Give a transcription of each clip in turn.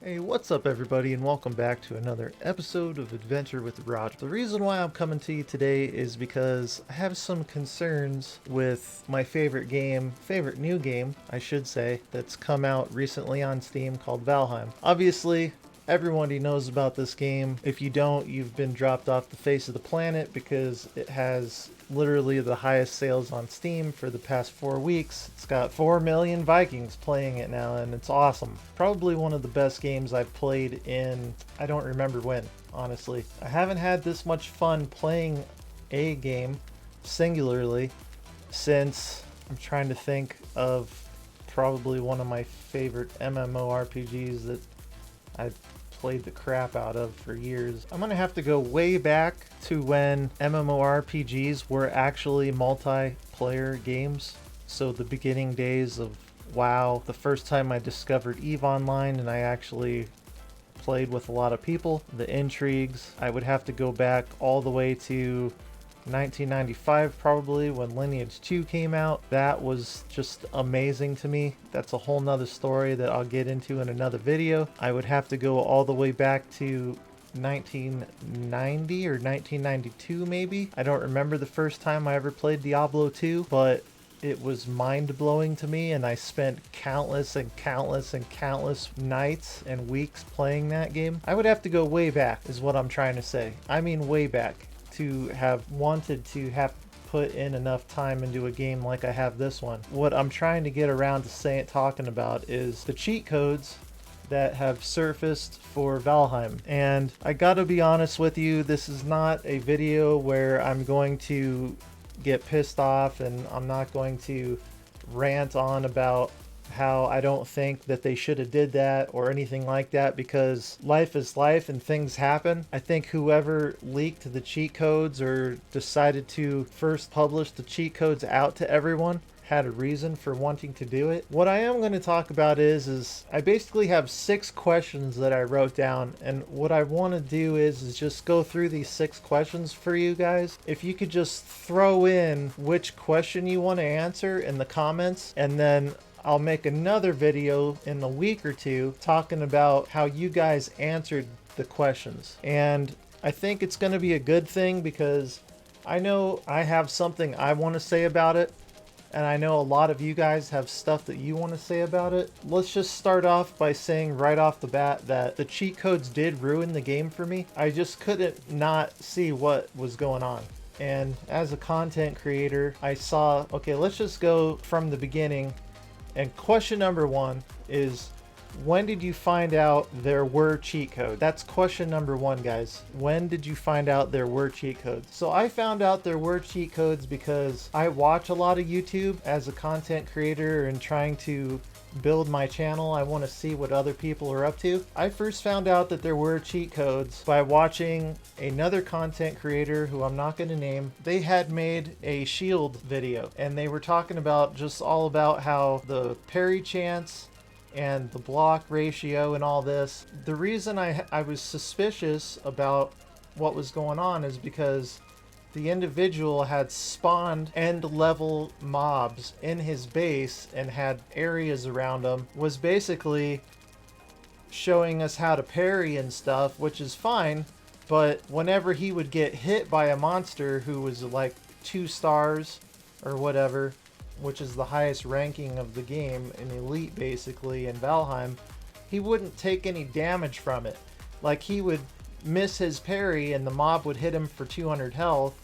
Hey, what's up, everybody, and welcome back to another episode of Adventure with Roger. The reason why I'm coming to you today is because I have some concerns with my favorite new game, I should say, that's come out recently on Steam called Valheim. Obviously, everybody knows about this game. If you don't, you've been dropped off the face of the planet because it has literally the highest sales on Steam for the past 4 weeks. It's got 4 million Vikings playing it now, and it's awesome. Probably one of the best games I've played in, I don't remember when, honestly. I haven't had this much fun playing a game singularly since, I'm trying to think of probably one of my favorite MMORPGs that I played the crap out of for years. I'm gonna have to go way back to when MMORPGs were actually multiplayer games. So the beginning days of WoW, the first time I discovered EVE Online and I actually played with a lot of people, the intrigues. I would have to go back all the way to 1995 probably when Lineage 2 came out. That was just amazing to me. That's a whole nother story that I'll get into in another video. I would have to go all the way back to 1990 or 1992 maybe. I don't remember the first time I ever played Diablo 2, but it was mind-blowing to me, and I spent countless and countless and countless nights and weeks playing that game. I would have to go way back is what I'm trying to say. I mean way back, to have wanted to have put in enough time into a game like I have this one. What I'm trying to get around to talking about is the cheat codes that have surfaced for Valheim. And I gotta be honest with you, this is not a video where I'm going to get pissed off and I'm not going to rant on about how I don't think that they should have did that or anything like that, because life is life and things happen. I think whoever leaked the cheat codes or decided to first publish the cheat codes out to everyone had a reason for wanting to do it. What I am going to talk about is I basically have 6 questions that I wrote down, and what I want to do is just go through these 6 questions for you guys. If you could just throw in which question you want to answer in the comments, and then I'll make another video in a week or two talking about how you guys answered the questions. And I think it's going to be a good thing because I know I have something I want to say about it, and I know a lot of you guys have stuff that you want to say about it. Let's just start off by saying right off the bat that the cheat codes did ruin the game for me. I just couldn't not see what was going on. And as a content creator, I saw, okay, let's just go from the beginning. And question number 1 is, when did you find out there were cheat codes? That's question number 1, guys. When did you find out there were cheat codes? So I found out there were cheat codes because I watch a lot of YouTube as a content creator and trying to build my channel. I want to see what other people are up to. I first found out that there were cheat codes by watching another content creator who I'm not going to name. They had made a shield video and they were talking about just all about how the parry chance and the block ratio and all this. The reason I was suspicious about what was going on is because the individual had spawned end level mobs in his base and had areas around him, was basically showing us how to parry and stuff, which is fine, but whenever he would get hit by a monster who was like 2 stars or whatever, which is the highest ranking of the game, in Elite basically in Valheim, he wouldn't take any damage from it. Like, he would miss his parry and the mob would hit him for 200 health,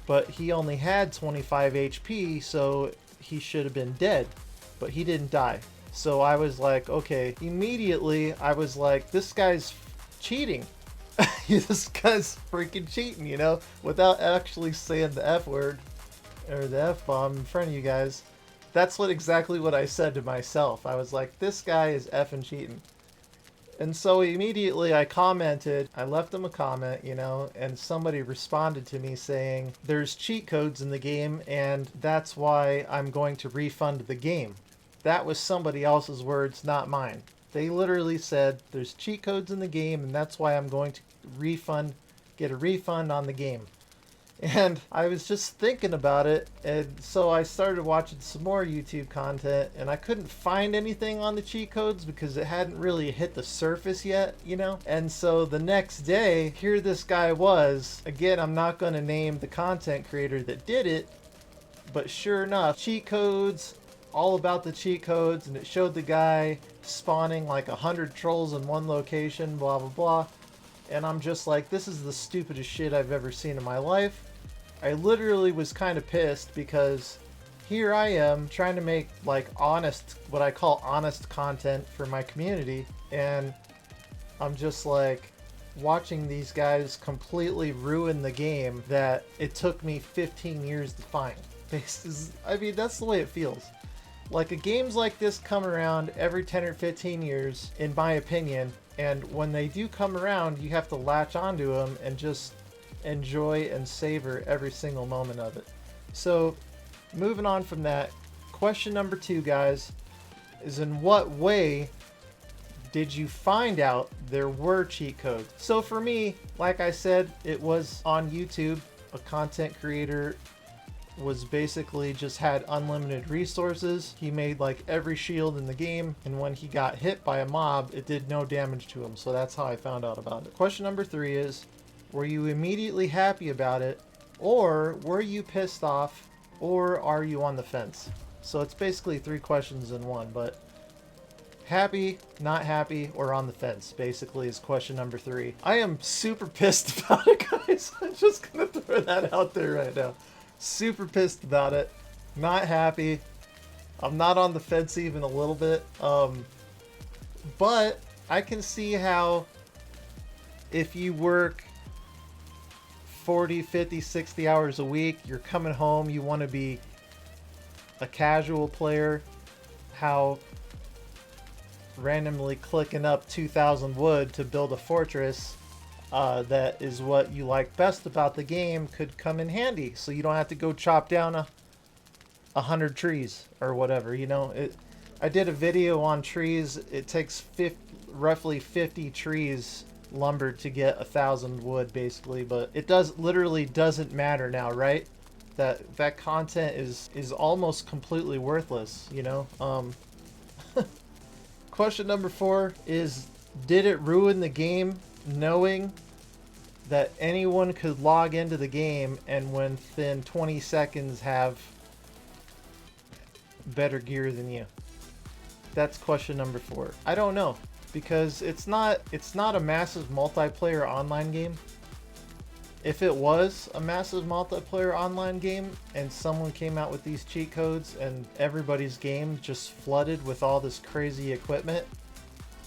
but he only had 25 HP, so he should have been dead, but he didn't die. So I was like, okay, immediately I was like, this guy's cheating. This guy's freaking cheating, you know, without actually saying the F word or the F-bomb in front of you guys. That's exactly what I said to myself. I was like, this guy is effing cheating. And so immediately I commented, I left him a comment, you know, and somebody responded to me saying, there's cheat codes in the game and that's why I'm going to refund the game. That was somebody else's words, not mine. They literally said, there's cheat codes in the game and that's why I'm going to get a refund on the game. And I was just thinking about it, and so I started watching some more YouTube content, and I couldn't find anything on the cheat codes because it hadn't really hit the surface yet, you know? And so the next day, here this guy was. Again, I'm not going to name the content creator that did it, but sure enough, cheat codes, all about the cheat codes, and it showed the guy spawning like 100 trolls in one location, blah, blah, blah. And I'm just like, this is the stupidest shit I've ever seen in my life. I literally was kind of pissed because here I am trying to make like honest, what I call honest content for my community, and I'm just like watching these guys completely ruin the game that it took me 15 years to find. I mean, that's the way it feels. Like, a games like this come around every 10 or 15 years, in my opinion, and when they do come around, you have to latch onto them and just enjoy and savor every single moment of it. So, moving on from that, question number 2, guys, is in what way did you find out there were cheat codes? So for me, like I said, it was on YouTube. A content creator was basically just had unlimited resources. He made like every shield in the game, and when he got hit by a mob, it did no damage to him. So that's how I found out about it. Question number 3 is, were you immediately happy about it, or were you pissed off, or are you on the fence? So it's basically 3 questions in one, but happy, not happy, or on the fence, basically, is question number 3. I am super pissed about it, guys. I'm just gonna throw that out there right now. Super pissed about it. Not happy. I'm not on the fence even a little bit. But I can see how if you work 40, 50, 60 hours a week, you're coming home, you want to be a casual player, how randomly clicking up 2,000 wood to build a fortress that is what you like best about the game could come in handy, so you don't have to go chop down 100 trees or whatever, you know. I did a video on trees. It takes roughly 50 trees lumbered to get 1,000 wood, basically, but it literally doesn't matter now, right? That content is almost completely worthless, you know. Question number 4 is, did it ruin the game knowing that anyone could log into the game and within 20 seconds have better gear than you? That's question number 4. I don't know, because it's not a massive multiplayer online game. If it was a massive multiplayer online game and someone came out with these cheat codes and everybody's game just flooded with all this crazy equipment,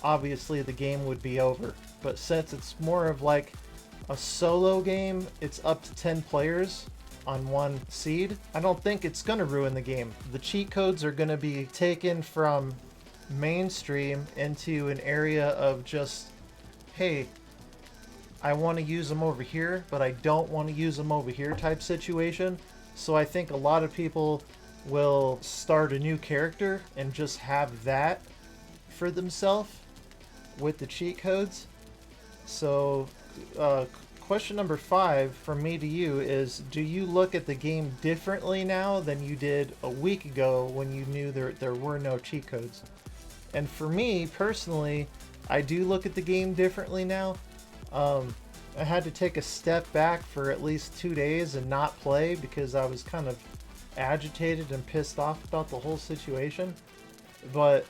obviously the game would be over. But since it's more of like a solo game, it's up to 10 players on one seed, I don't think it's going to ruin the game. The cheat codes are going to be taken from mainstream into an area of just, hey, I want to use them over here, but I don't want to use them over here type situation. So I think a lot of people will start a new character and just have that for themselves with the cheat codes. So question number 5 from me to you is, do you look at the game differently now than you did a week ago when you knew there were no cheat codes? And for me personally, I do look at the game differently now. I had to take a step back for at least 2 days and not play because I was kind of agitated and pissed off about the whole situation. But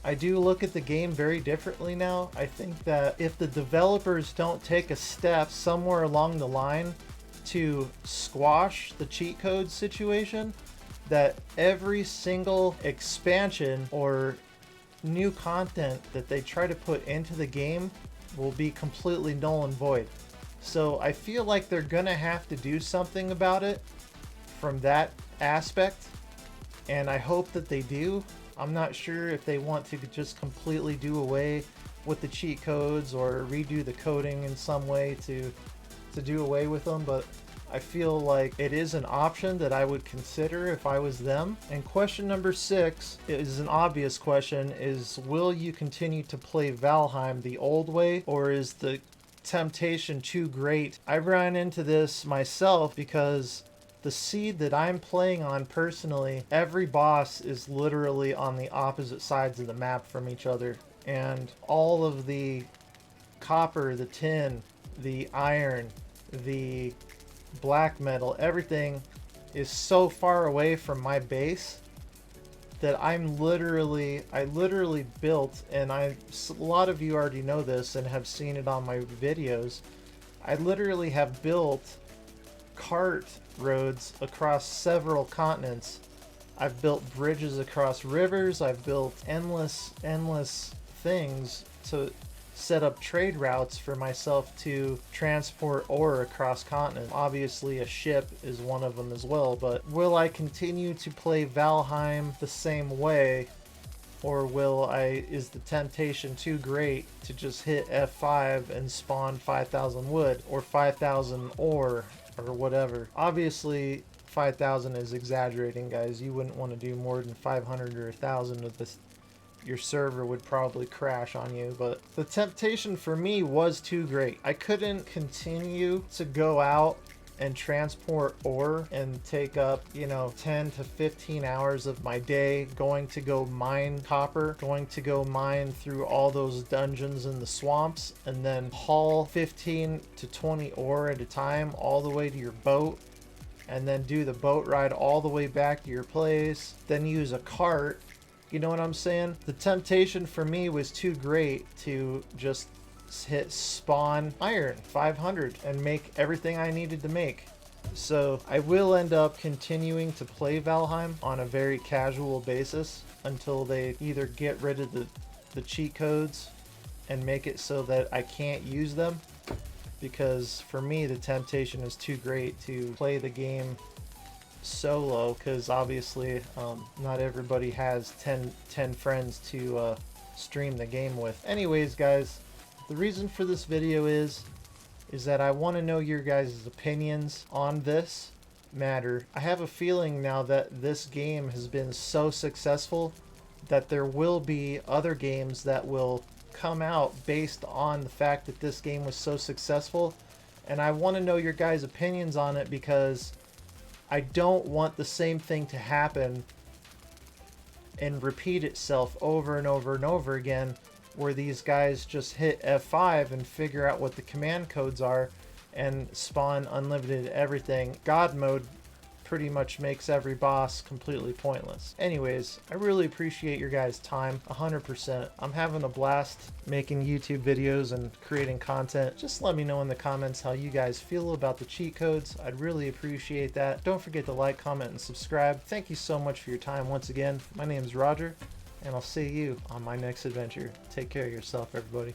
I do look at the game very differently now. I think that if the developers don't take a step somewhere along the line to squash the cheat code situation, that every single expansion or new content that they try to put into the game will be completely null and void. So I feel like they're gonna have to do something about it from that aspect, and I hope that they do. I'm not sure if they want to just completely do away with the cheat codes or redo the coding in some way to do away with them, but I feel like it is an option that I would consider if I was them. And question number 6 is an obvious question, is will you continue to play Valheim the old way, or is the temptation too great. I ran into this myself because the seed that I'm playing on personally, every boss is literally on the opposite sides of the map from each other. And all of the copper, the tin, the iron, the black metal, everything is so far away from my base that I literally built, and a lot of you already know this and have seen it on my videos, I literally have built cart roads across several continents. I've built bridges across rivers. I've built endless things to set up trade routes for myself to transport ore across continents. Obviously a ship is one of them as well, but will I continue to play Valheim the same way, or is the temptation too great to just hit F5 and spawn 5,000 wood or 5,000 ore or whatever? Obviously 5,000 is exaggerating, guys. You wouldn't want to do more than 500 or 1,000 of this. Your server would probably crash on you, but the temptation for me was too great. I couldn't continue to go out and transport ore and take up, 10 to 15 hours of my day going to go mine copper, going to go mine through all those dungeons in the swamps, and then haul 15 to 20 ore at a time all the way to your boat, and then do the boat ride all the way back to your place, then use a cart. You know what I'm saying? The temptation for me was too great to just hit spawn iron 500 and make everything I needed to make. So I will end up continuing to play Valheim on a very casual basis until they either get rid of the cheat codes and make it so that I can't use them, because for me the temptation is too great to play the game solo, because obviously not everybody has 10 friends to stream the game with. Anyways, guys, the reason for this video is that I want to know your guys' opinions on this matter. I have a feeling now that this game has been so successful that there will be other games that will come out based on the fact that this game was so successful, and I want to know your guys' opinions on it, because I don't want the same thing to happen and repeat itself over and over and over again, where these guys just hit F5 and figure out what the command codes are and spawn unlimited everything. God mode pretty much makes every boss completely pointless. Anyways, I really appreciate your guys' time, 100%. I'm having a blast making YouTube videos and creating content. Just let me know in the comments how you guys feel about the cheat codes. I'd really appreciate that. Don't forget to like, comment, and subscribe. Thank you so much for your time once again. My name is Roger, and I'll see you on my next adventure. Take care of yourself, everybody.